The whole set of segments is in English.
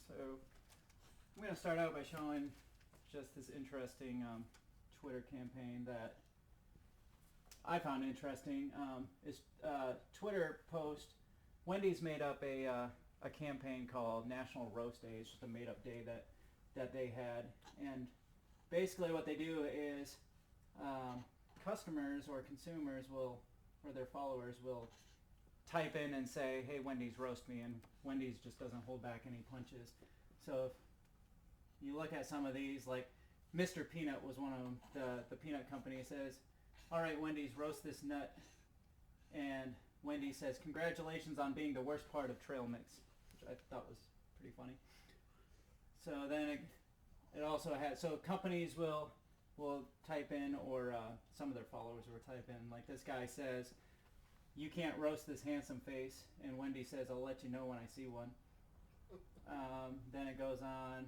So I'm going to start out by showing just this interesting Twitter campaign that I found interesting. Is Twitter post, Wendy's made up a campaign called National Roast Day. It's just a made-up day that they had, and basically what they do is customers or consumers will, or their followers will type in and say, hey, Wendy's, roast me, and Wendy's just doesn't hold back any punches. So if you look at some of these, like Mr. Peanut was one of them, the peanut company says, all right, Wendy's, roast this nut. And Wendy says, congratulations on being the worst part of trail mix, which I thought was pretty funny. So then it also had, so companies will type in, or some of their followers will type in, like this guy says, you can't roast this handsome face, and Wendy says, I'll let you know when I see one. Then it goes on,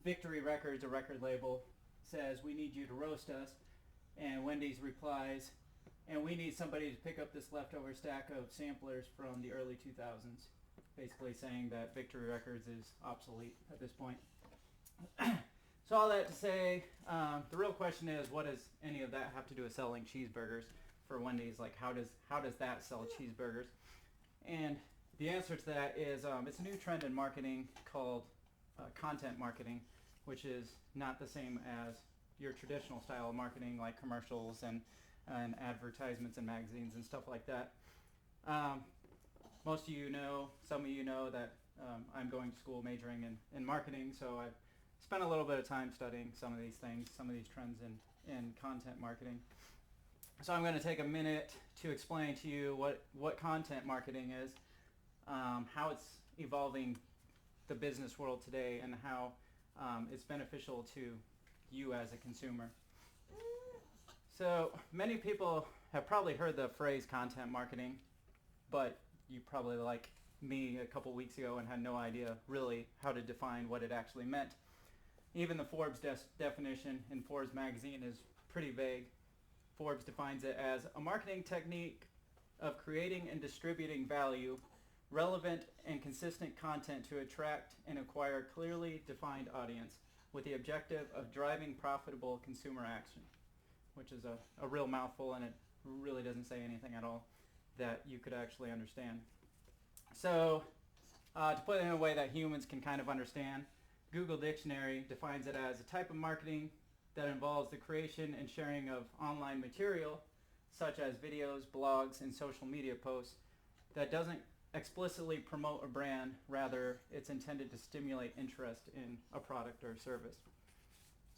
Victory Records, a record label, says, we need you to roast us, and Wendy's replies, and we need somebody to pick up this leftover stack of samplers from the early 2000s, basically saying that Victory Records is obsolete at this point. So all that to say, the real question is, what does any of that have to do with selling cheeseburgers for Wendy's? Like, how does that sell cheeseburgers? And the answer to that is it's a new trend in marketing called content marketing, which is not the same as your traditional style of marketing, like commercials and advertisements and magazines and stuff like that. Most of you know, some of you know that I'm going to school majoring in marketing, so I've spent a little bit of time studying some of these things, some of these trends in content marketing. So I'm going to take a minute to explain to you what content marketing is, how it's evolving the business world today, and how it's beneficial to you as a consumer. So many people have probably heard the phrase content marketing, but you probably, like me a couple weeks ago, and had no idea really how to define what it actually meant. Even the Forbes definition in Forbes magazine is pretty vague. Forbes defines it as a marketing technique of creating and distributing value, relevant and consistent content to attract and acquire clearly defined audience with the objective of driving profitable consumer action, which is a real mouthful, and it really doesn't say anything at all that you could actually understand. So to put it in a way that humans can kind of understand, Google Dictionary defines it as a type of marketing that involves the creation and sharing of online material, such as videos, blogs, and social media posts, that doesn't explicitly promote a brand, rather it's intended to stimulate interest in a product or service.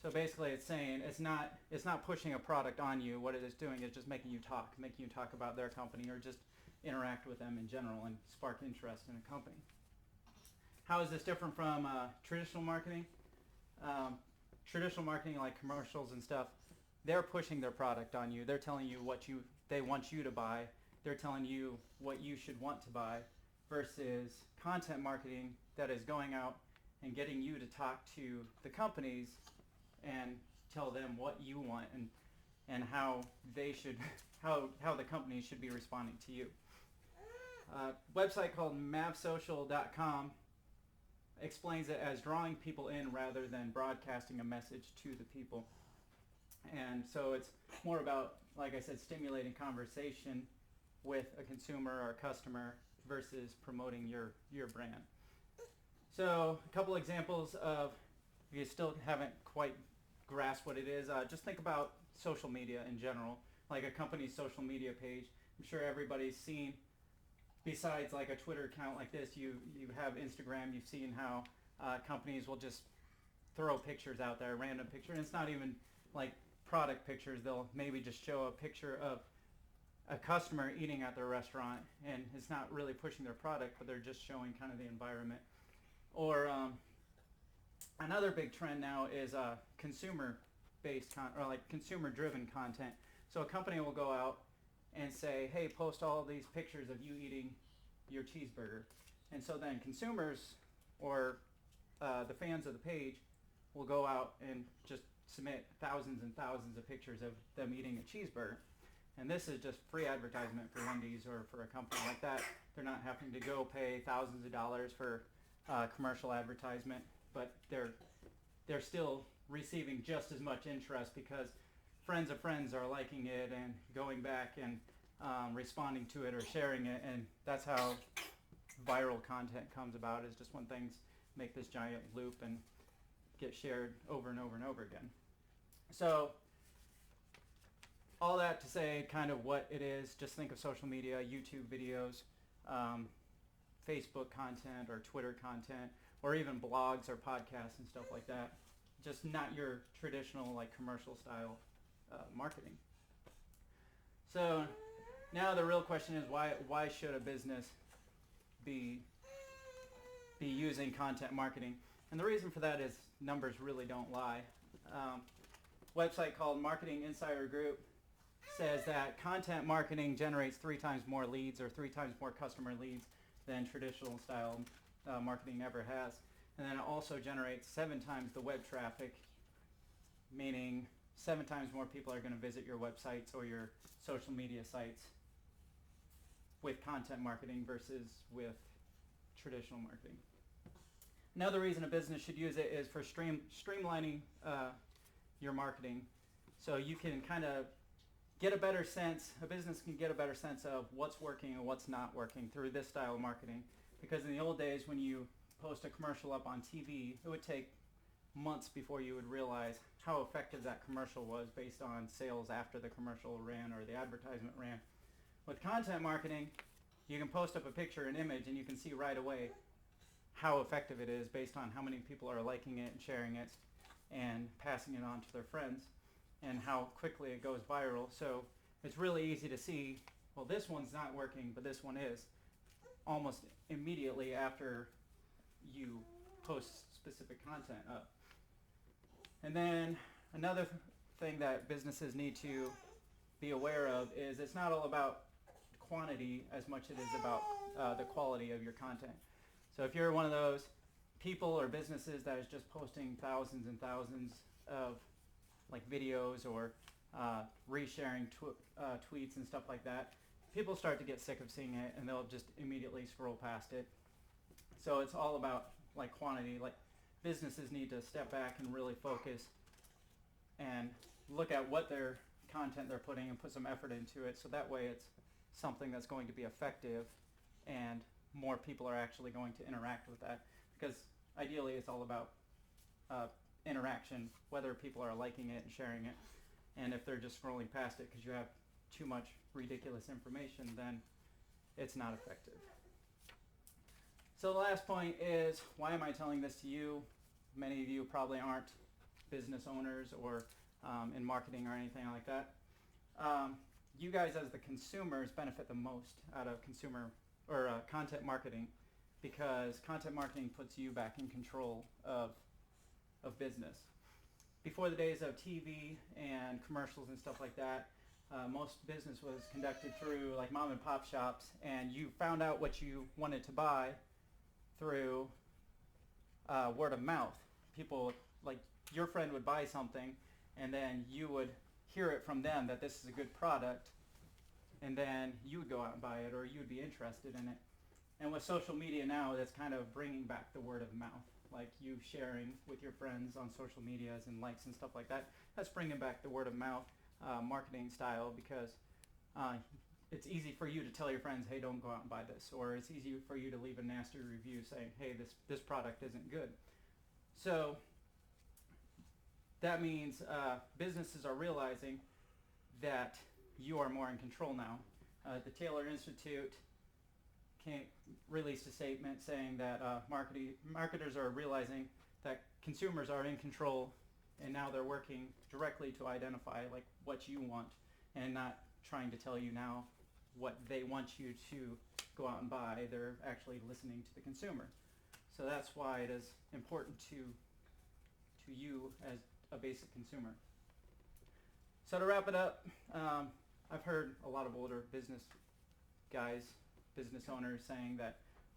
So basically it's saying it's not pushing a product on you. What it is doing is just making you talk about their company, or just interact with them in general and spark interest in a company. How is this different from traditional marketing? Traditional marketing, like commercials and stuff, they're pushing their product on you. They're telling you what they want you to buy. They're telling you what you should want to buy, versus content marketing that is going out and getting you to talk to the companies and tell them what you want and how they should, how the companies should be responding to you. A website called mavsocial.com explains it as drawing people in rather than broadcasting a message to the people. And so it's more about, like I said, stimulating conversation with a consumer or a customer versus promoting your brand. So a couple examples of, if you still haven't quite grasped what it is, just think about social media in general, like a company's social media page. I'm sure everybody's seen, besides like a Twitter account like this, you have Instagram. You've seen how companies will just throw pictures out there, random picture, and it's not even like product pictures. They'll maybe just show a picture of a customer eating at their restaurant, and it's not really pushing their product, but they're just showing kind of the environment. Or another big trend now is consumer-based or like consumer-driven content. So a company will go out and say, hey, post all these pictures of you eating your cheeseburger. And so then consumers, or the fans of the page, will go out and just submit thousands and thousands of pictures of them eating a cheeseburger. And this is just free advertisement for Wendy's or for a company like that. They're not having to go pay thousands of dollars for commercial advertisement, but they're still receiving just as much interest because friends of friends are liking it and going back and responding to it or sharing it, and that's how viral content comes about, is just when things make this giant loop and get shared over and over and over again. So all that to say kind of what it is. Just think of social media, YouTube videos, Facebook content or Twitter content, or even blogs or podcasts and stuff like that. Just not your traditional like commercial style marketing. So now the real question is why should a business be using content marketing? And the reason for that is numbers really don't lie. Website called Marketing Insider Group says that content marketing generates 3 times more leads or 3 times more customer leads than traditional style marketing ever has. And then it also generates 7 times the web traffic, meaning 7 times more people are going to visit your websites or your social media sites with content marketing versus with traditional marketing. Another reason a business should use it is for streamlining your marketing. So you can kind of get a better sense, a business can get a better sense of what's working and what's not working through this style of marketing. Because in the old days when you post a commercial up on TV, it would take months before you would realize how effective that commercial was based on sales after the commercial ran or the advertisement ran. With content marketing, you can post up a picture, an image, and you can see right away how effective it is based on how many people are liking it and sharing it and passing it on to their friends, and how quickly it goes viral. So it's really easy to see, well, this one's not working, but this one is, almost immediately after you post specific content up. And then another thing that businesses need to be aware of is it's not all about quantity as much as it is about the quality of your content. So if you're one of those people or businesses that is just posting thousands and thousands of like videos or resharing tweets and stuff like that, people start to get sick of seeing it and they'll just immediately scroll past it. So it's all about like quantity. Like businesses need to step back and really focus and look at what their content they're putting and put some effort into it, so that way it's something that's going to be effective and more people are actually going to interact with that, because ideally it's all about interaction, whether people are liking it and sharing it. And if they're just scrolling past it because you have too much ridiculous information, then it's not effective. So the last point is, why am I telling this to you? Many of you probably aren't business owners or in marketing or anything like that. You guys as the consumers benefit the most out of consumer or content marketing, because content marketing puts you back in control of business. Before the days of TV and commercials and stuff like that, most business was conducted through like mom and pop shops, and you found out what you wanted to buy through word of mouth. People, like your friend would buy something and then you would hear it from them that this is a good product, and then you would go out and buy it, or you would be interested in it. And with social media now, that's kind of bringing back the word of mouth, like you sharing with your friends on social medias and likes and stuff like that. That's bringing back the word of mouth marketing style, because it's easy for you to tell your friends, hey, don't go out and buy this, or it's easy for you to leave a nasty review saying, hey, this product isn't good. So that means businesses are realizing that you are more in control now. The Taylor Institute released a statement saying that marketers are realizing that consumers are in control, and now they're working directly to identify like what you want, and not trying to tell you now what they want you to go out and buy. They're actually listening to the consumer. So that's why it is important to you as a basic consumer. So to wrap it up, I've heard a lot of older business guys, business owners saying that,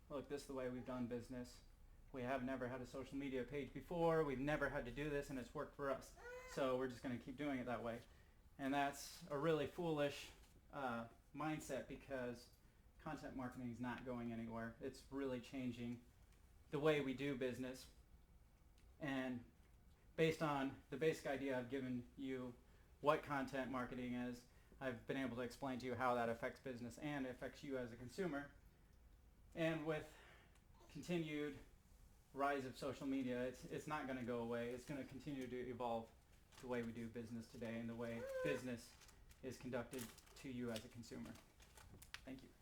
look, this is the way we've done business. We have never had a social media page before. We've never had to do this, and it's worked for us. So we're just going to keep doing it that way. And that's a really foolish mindset, because content marketing is not going anywhere. It's really changing the way we do business. And based on the basic idea I've given you what content marketing is, I've been able to explain to you how that affects business and affects you as a consumer. And with continued rise of social media, it's not going to go away. It's going to continue to evolve the way we do business today and the way business is conducted to you as a consumer. Thank you.